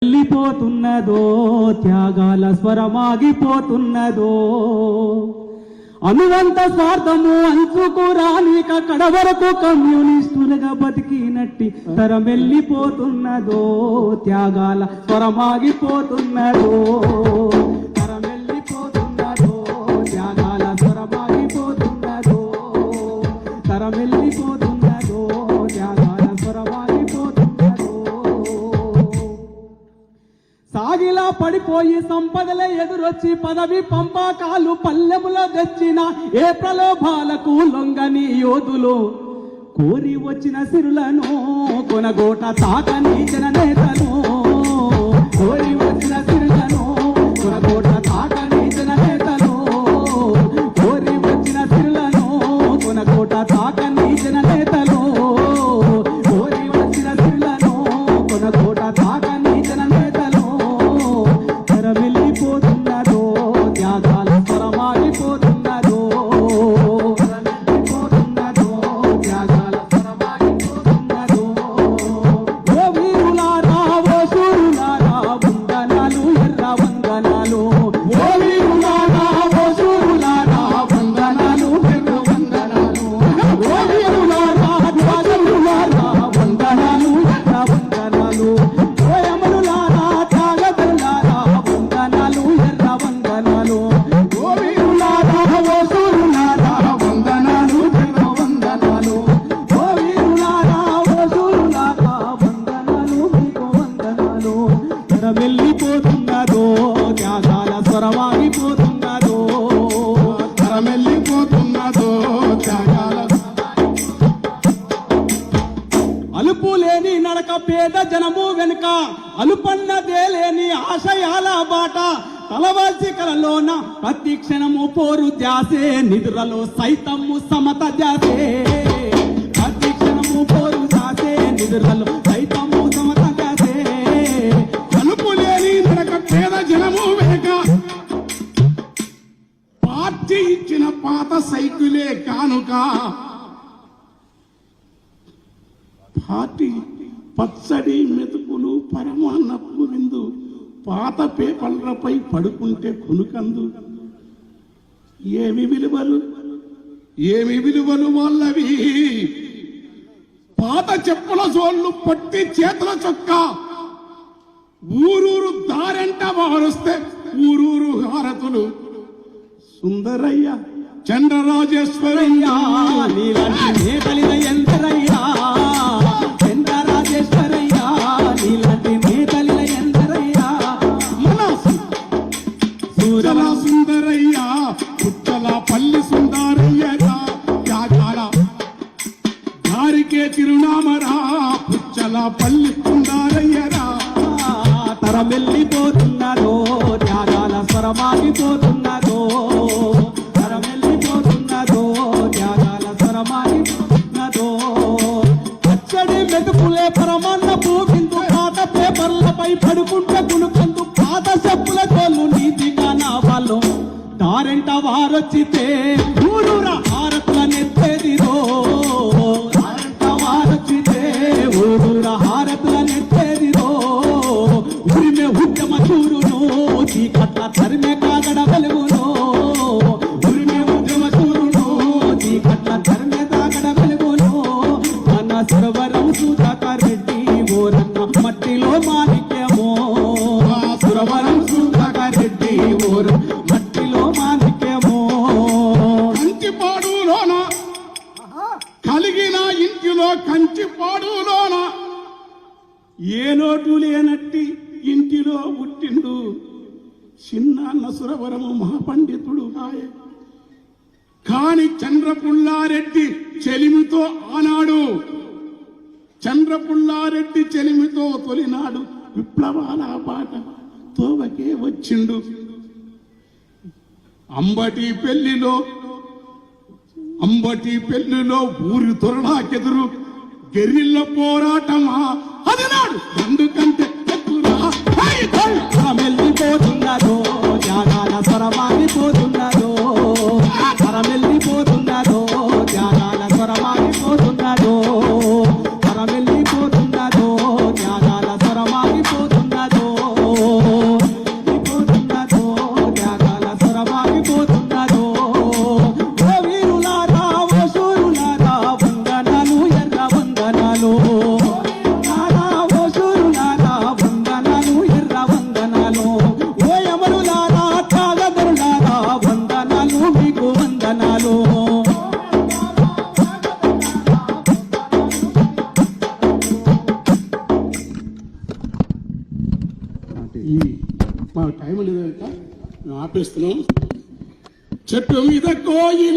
వెళ్ళిపోతున్నదో త్యాగాల స్వరమాగిపోతున్నదో అనువంత స్వార్థము అంచుకురానిక కడవరకు కమ్యూనిస్టులుగా బతికినట్టి తరం వెళ్ళిపోతున్నదో త్యాగాల స్వరమాగిపోతున్నదో తరం వెళ్ళిపోతున్నదో త్యాగాల స్వరమాగిపోతున్నదో తరం వెళ్ళిపోతున్నదో త్యాగాల స్వరమాగిపోతున్నదో సాగిలా పడిపోయి సంపదలే ఎదురొచ్చి పదవి పంపకాలు పల్లెములో తెచ్చిన ఏ ప్రలోభాలకు లొంగని యోధులు కోరి వచ్చిన సిరులను కొనగోట తాకని జననేతలు కోరి వచ్చిన సిరులను కొనగోట తాకని జననేతలు కోరి వచ్చిన సిరులను కొనగోట తాకని జననేతలు కోరి వచ్చిన సిరులను కొనగోట తాకని జననేతలు వెళ్ళిపోతున్నదో త్యాగాల స్వరమాగిపోతున్నదో వెళ్ళిపోతున్నదో త్యాగాల స్వరమాగిపోతున్నదో ఓ వీరులారా ఓ శూరులారా వందనాలు ఎర్ర వందనాలు ఓ వీరులారా ఓ శూరులారా వందనాలు ఎర్ర వందనాలు ఓ వీరులారా ధ్వజములారా వందనాలు ఎర్ర వందనాలు ఓ యమనులారా త్యాగదులారా వందనాలు ఎర్ర వందనాలు ఓ వీరులారా ఓ శూరులారా వందనాలు ఎర్ర వందనాలు ఓ వీరులారా ఓ శూరులారా వందనాలు మీకు వందనాలు తరం వెళ్ళిపోతున్నదో త్యాగాల స్వరమాగిపోతున్నదో తరం వెళ్ళిపోతున్నదో త్యాగాల అలుపు లేని నడక పేద జనము వెనుక అలుపన్నదే లేని ఆశయాల బాట తలవాల్చి కలలోన ప్రతి క్షణము పోరు ధ్యాసే నిధులలో సైతము సమత ధ్యాసే ప్రతి క్షణము పోరు ధ్యాసే నిధులలో సైతము సమత ధ్యాసే కలుపు లేని నడక పేద జనము వెనుక పార్టీ ఇచ్చిన పాత సైకిలే కానుక పార్టీ పచ్చడి మెతుకులు పరమాన్నపు విందు పాత పేపర్లపై పడుకుంటే కొనుకందు ఏమి విలువలు వాళ్ళవి పాత చెప్పుల జోళ్ళు పట్టి చేతుల చొక్క ఊరూరు దారెంట వారొస్తే ఊరూరు హారతులు సుందరయ్య చంద్రరాజేశ్వరయ్య నీలాంటి నేతలిన ఎంతరయ్యా చంద్రరాజేశ్వరయ్యా నీలాంటి నేతలిన ఎంతరయ్యా మన సూరల సుందరయ్య పుచ్చల పల్లి సుందరయ్యరా త్యాగాల దారికే చిరునామరా పుచ్చల పల్లి సుందరయ్యరా తరం వెళ్ళిపోతున్నదో త్యాగాల స్వరమాగిపోతున్నదో తరం వెళ్ళిపోతున్నదో త్యాగాల స్వరమాగిపోతున్నదో పచ్చడి మెతుకులే పరమాన్నపు విందు పాత పేపర్లపై పడుకుంటే కునుకందు పాత చెప్పుల తోలు నీతిగా నా వాళ్ళు దారెంట వారొచ్చితే ఊరూర హారతుల నెత్తేదిరో దారెంట వారొచ్చితే ఊరూర హారతుల నెత్తేదిరో ఉరిమే ఉద్యమ చూరును చీకట్ల తరిమే కాగడ వెలుగును ఉరిమే ఉద్యమ చూరును చీకట్ల తరిమే కాగడ వెలుగును మన సురవరం సుధాకర్ రెడ్డి ఓరన్న మట్టిలో మాణిక్యమో సురవరం సుధాకర్ రెడ్డి ఓర మట్టిలో మాణిక్యమో కంచిపాడులోన కలిగిన ఇంటిలో కంచిపాడులోన ఏ నోటు లేనట్టి ఇంటిలో పుట్టిండు చిన్నాన్న సురవరము మహాపండితుడు ఆయే కాని చంద్రపుల్లారెడ్డి చెలిమితో ఆనాడు చంద్రపుల్లారెడ్డి చెలిమితో తొలినాడు విప్లవాల బాట తోవకే వచ్చిండు అంబటి పెళ్లిలో ఊరి తొరడాకెదురు గెరిల్ల పోరాటమా అది నాడు ఎందుకంటే వెళ్ళిపోతున్నదో త్యాగాల స్వరమాగిపోతున్నదో తరం వెళ్ళిపోతున్నదో త్యాగాల స్వరమాగిపోతున్నదో తరం వెళ్ళిపోతున్నదో త్యాగాల స్వరమాగిపోతున్నదో మాకు టైం లేదు కనుక మేము ఆపేస్తున్నాం. చెట్టు మీద కోయి